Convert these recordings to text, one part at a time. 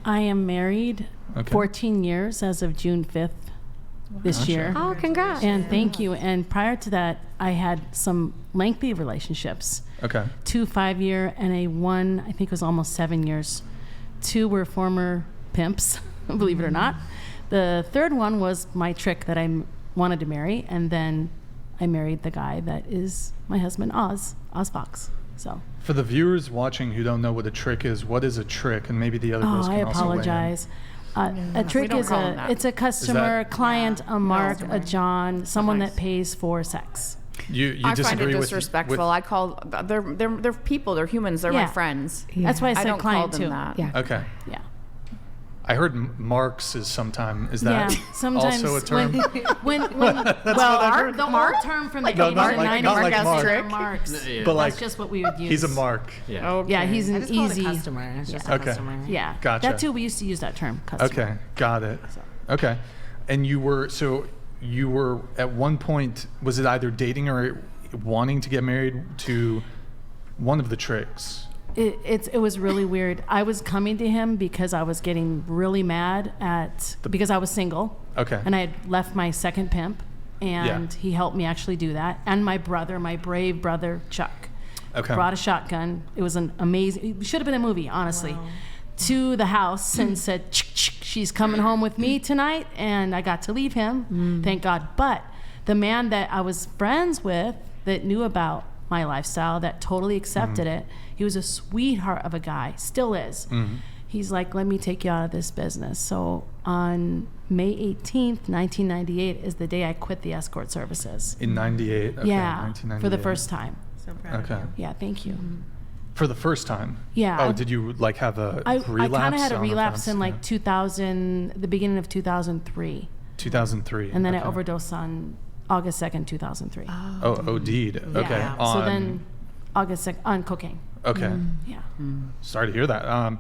I am married 14 years as of June 5th this year. Oh, congrats. And thank you. And prior to that, I had some lengthy relationships. Okay. 2 5-year and a one, I think it was almost 7 years. 2 were former pimps, believe it or not. The third one was my trick that I wanted to marry. And then I married the guy that is my husband, Oz Fox. So. For the viewers watching who don't know what a trick is, what is a trick? And maybe the other girls can also weigh in. I apologize. A trick is it's a customer, client, a mark, a John, someone that pays for sex. I find it disrespectful. I call they're people, they're humans, they're my friends. That's why I said don't client call them too. that. Yeah. Okay. Yeah. I heard marks is sometime. Is that sometimes also a term? When the old term from the 80s and 90s, not like Mark. marks. But like, that's just what we would use. He's a mark. Yeah. Okay. Yeah, he's an easy customer. It's just a Okay. customer. Yeah. Gotcha. That too, we used to use that term, customer. Okay, got it. Okay. And you were at one point, was it either dating or wanting to get married to one of the tricks? It was really weird. I was coming to him because I was getting really mad because I was single. Okay. And I had left my second pimp, and he helped me actually do that. And my brother, my brave brother, Chuck, brought a shotgun. It was an amazing, it should have been a movie, honestly, to the house and said, she's coming home with me tonight. And I got to leave him, thank God. But the man that I was friends with that knew about my lifestyle, that totally accepted it, he was a sweetheart of a guy, still is. He's like, let me take you out of this business. So on May 18th, 1998 is the day I quit the escort services. In 98? Okay, yeah, 1998. for the first time. So proud of you. Yeah, thank you. For the first time? Yeah. Oh, did you like have a relapse? I kind of had a relapse in like offense? the beginning of 2003. 2003. And then I overdosed on August 2nd, 2003. Oh, OD'd. Okay. Yeah. So then August 2nd, on cocaine. Okay. Yeah. Sorry to hear that.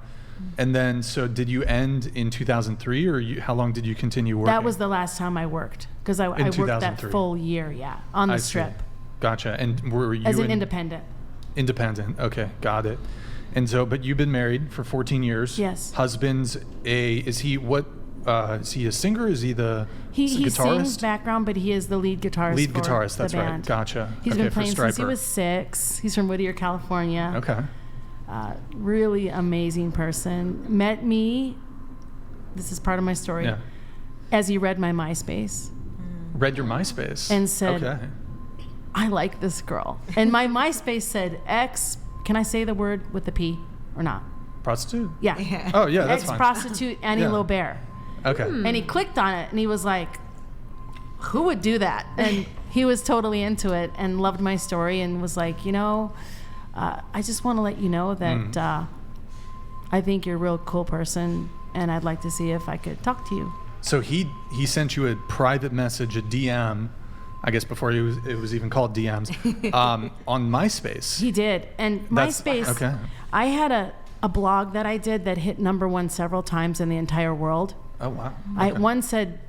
And then, so did you end in 2003, or how long did you continue working? That was the last time I worked, because I worked that full year, on the strip. See. Gotcha. And were you as an independent? Independent. Okay, got it. And so, but you've been married for 14 years. Yes. Husband's is he a singer? Is he the he guitarist? sings background, but he is the lead guitarist. Lead guitarist, that's the band. right. Gotcha. He's been playing for Stryper. since he was 6. He's from Whittier, California. Okay. Really amazing person. Met me. This is part of my story. Yeah. As he read my MySpace. Read your MySpace. And said, okay. I like this girl. And my MySpace said X. Can I say the word with the P or not? Prostitute? Yeah. Oh, yeah, that's fine. Ex-prostitute Annie Lobert. Okay. And he clicked on it and he was like, who would do that? And he was totally into it and loved my story and was like, I just want to let you know that I think you're a real cool person and I'd like to see if I could talk to you. So he sent you a private message, a DM, I guess before it was even called DMs, on MySpace. He did. And MySpace, okay. I had a blog that I did that hit #1 several times in the entire world. Oh, wow. Okay. One said,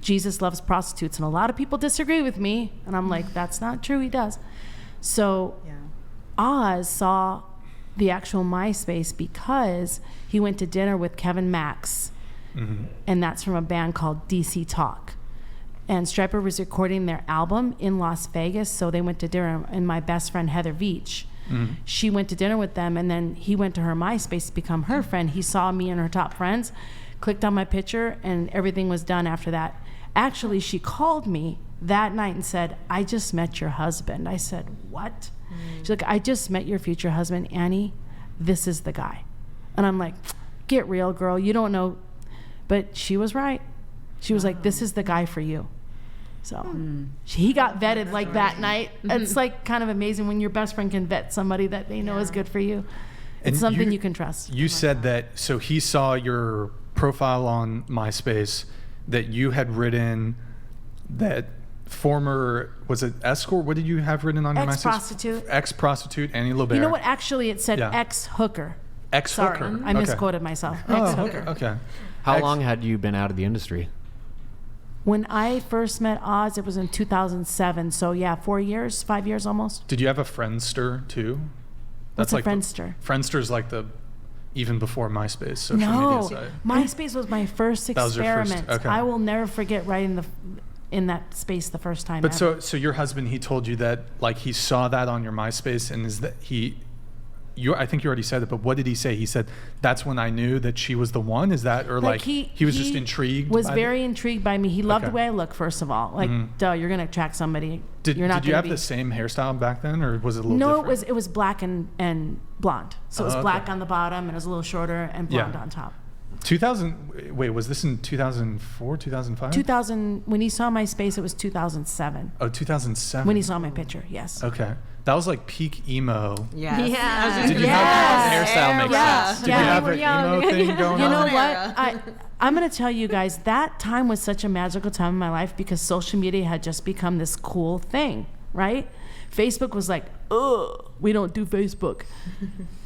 Jesus loves prostitutes. And a lot of people disagree with me. And I'm like, that's not true. He does. So Oz saw the actual MySpace because he went to dinner with Kevin Max. And that's from a band called DC Talk. And Stryper was recording their album in Las Vegas. So they went to dinner. And my best friend, Heather Veach, she went to dinner with them. And then he went to her MySpace to become her friend. He saw me and her top friends, clicked on my picture, and everything was done after that. Actually, she called me that night and said, I just met your husband. I said, what? She's like, I just met your future husband, Annie. This is the guy. And I'm like, get real, girl. You don't know. But she was right. She was like, this is the guy for you. So he got vetted like that night. It's like kind of amazing when your best friend can vet somebody that they know is good for you. It's And something you can trust. You said that, so he saw your profile on MySpace that you had written that former, was it escort? What did you have written on your MySpace? Ex-prostitute. Ex-prostitute Annie Lobert. You know what? Actually, it said ex-hooker. Ex-hooker. Sorry, I misquoted myself. Ex-hooker. Okay. How long had you been out of the industry? When I first met Oz, it was in 2007. So 4 years, 5 years almost. Did you have a Friendster too? What's a Friendster? Friendster's like the even before MySpace, social media site. MySpace was my first experiment. That was your first, okay. I will never forget writing in that space the first time. But so your husband, he told you that like he saw that on your MySpace, and is that I think you already said it, but what did he say? He said, that's when I knew that she was the one? Is that, or like he was just intrigued? Was very intrigued by me. He loved the way I look, first of all. Like, duh, you're going to attract somebody. Did you have the same hairstyle back then, or was it a little different? No, it was black and blonde. So it was black on the bottom, and it was a little shorter, and blonde on top. 2000, wait, was this in 2004, 2005? 2000, when he saw MySpace, it was 2007. Oh, 2007. When he saw my picture, yes. Okay. That was like peak emo. Yes. Yeah. Did you have hairstyle make sense? Did you have an emo thing going on? You know what? I'm going to tell you guys, that time was such a magical time in my life because social media had just become this cool thing, right? Facebook was like, ugh, we don't do Facebook.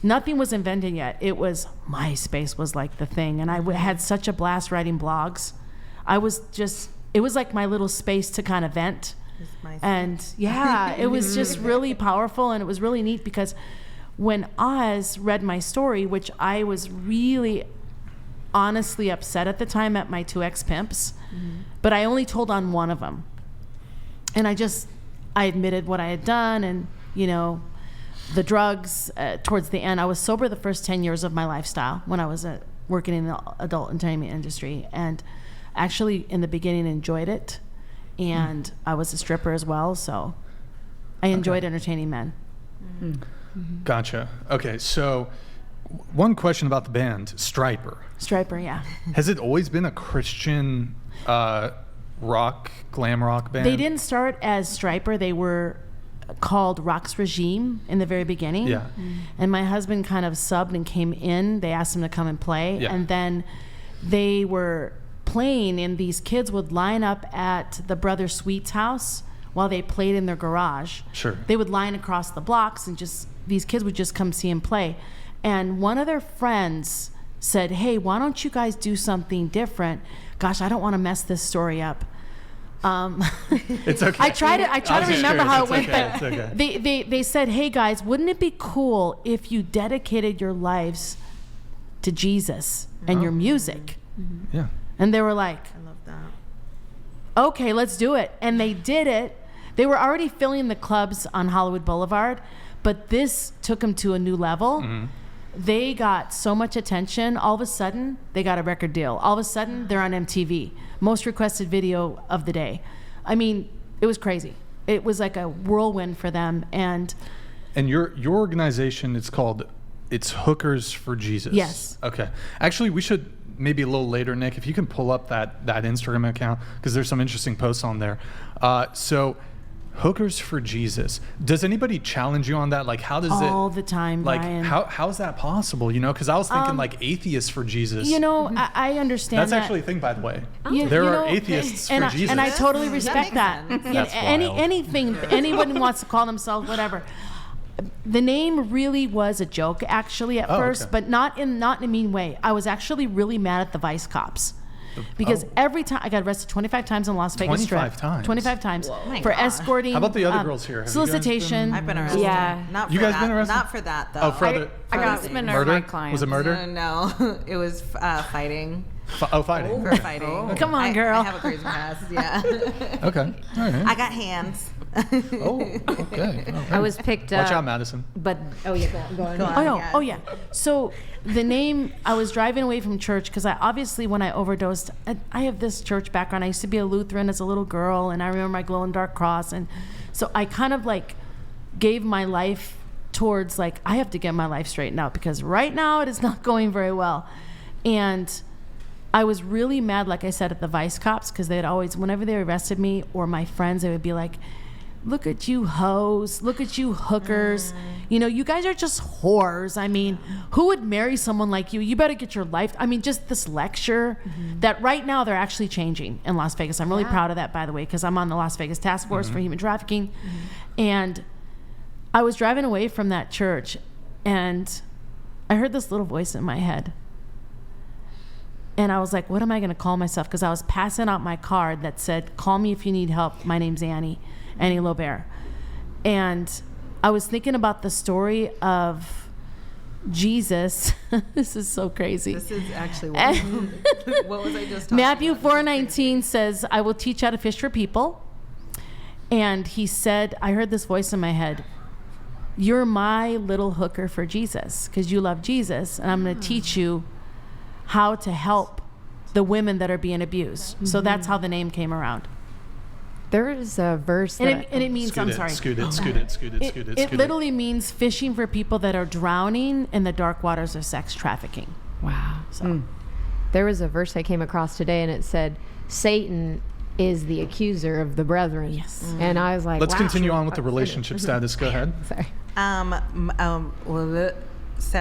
Nothing was invented yet. It was, MySpace was like the thing. And I had such a blast writing blogs. It was like my little space to kind of vent. And yeah, it was just really powerful, and it was really neat because when Oz read my story, which I was really honestly upset at the time at my 2 ex-pimps, but I only told on one of them. And I admitted what I had done, and the drugs towards the end. I was sober the first 10 years of my lifestyle when I was working in the adult entertainment industry, and actually in the beginning enjoyed it. And I was a stripper as well, so I enjoyed entertaining men. Gotcha. Okay, so one question about the band, Stryper. Stryper, yeah. Has it always been a Christian glam rock band? They didn't start as Stryper. They were called Rock's Regime in the very beginning. Yeah. And my husband kind of subbed and came in. They asked him to come and play. Yeah. And then they were playing, and these kids would line up at the Brother Sweet's house while they played in their garage. Sure. They would line across the blocks, and these kids would just come see him play. And one of their friends said, hey, why don't you guys do something different? Gosh, I don't want to mess this story up. It's okay. I try to remember how it went, but okay. they said, hey guys, wouldn't it be cool if you dedicated your lives to Jesus and your music? Yeah. And they were like, I love that. Okay, let's do it. And they did it. They were already filling the clubs on Hollywood Boulevard, but this took them to a new level. They got so much attention. All of a sudden, they got a record deal. All of a sudden, they're on MTV. Most requested video of the day. I mean, it was crazy. It was like a whirlwind for them. And your organization, it's HU0KERS for Jesus. Yes. Okay. Actually, we should maybe a little later, Nick, if you can pull up that Instagram account, because there's some interesting posts on there. So HU0KERS for Jesus. Does anybody challenge you on that? Like, how does all the time, like, Brian. how is that possible? Because I was thinking like atheists for Jesus. I understand That's that. actually a thing, by the way. You There know, are atheists and for Jesus. And I totally respect that. That's wild. Anything, anyone wants to call themselves whatever. The name really was a joke, actually, at first, okay. but not in a mean way. I was actually really mad at the Vice cops. Because every time I got arrested 25 times in Las Vegas Strip. 25 times? 25 times for escorting. How about the other girls here? Have you guys solicitation. I've been arrested. Yeah. Not for You guys that. been arrested? Not for that, though. Oh, for other I got some murder? my clients. Was it murder? No, it was fighting. Fighting. For fighting. Come on, girl. I have a crazy past, yeah. Okay. All right. I got hands. Okay. I was picked up. Watch out, Madison. But go on. Oh yeah. So the name, I was driving away from church because obviously when I overdosed, I have this church background. I used to be a Lutheran as a little girl, and I remember my glow in dark cross, and so I kind of like gave my life towards like, I have to get my life straightened out because right now it is not going very well. And I was really mad, like I said, at the Vice cops, because they'd always, whenever they arrested me or my friends, they would be like, look at you hoes, look at you hookers. You guys are just whores. I mean, who would marry someone like you? You better get your life. I mean, just this lecture that right now they're actually changing in Las Vegas. I'm really proud of that, by the way, because I'm on the Las Vegas Task Force for Human Trafficking. And I was driving away from that church, and I heard this little voice in my head. And I was like, what am I going to call myself? Because I was passing out my card that said, call me if you need help. My name's Annie Lobert. And I was thinking about the story of Jesus, this is so crazy. This is actually what was I just talking Matthew about? 4:19 says, I will teach how to fish for people. And he said, I heard this voice in my head, you're my little hooker for Jesus because you love Jesus. And I'm going to teach you how to help the women that are being abused. So that's how the name came around. There is a verse that... And it means, I'm sorry. Scoot it. It literally means fishing for people that are drowning in the dark waters of sex trafficking. Wow. So There was a verse I came across today, and it said, Satan is the accuser of the brethren. Yes. And I was like, Let's wow. continue on with the relationship status. Go ahead. Sorry. Well, 7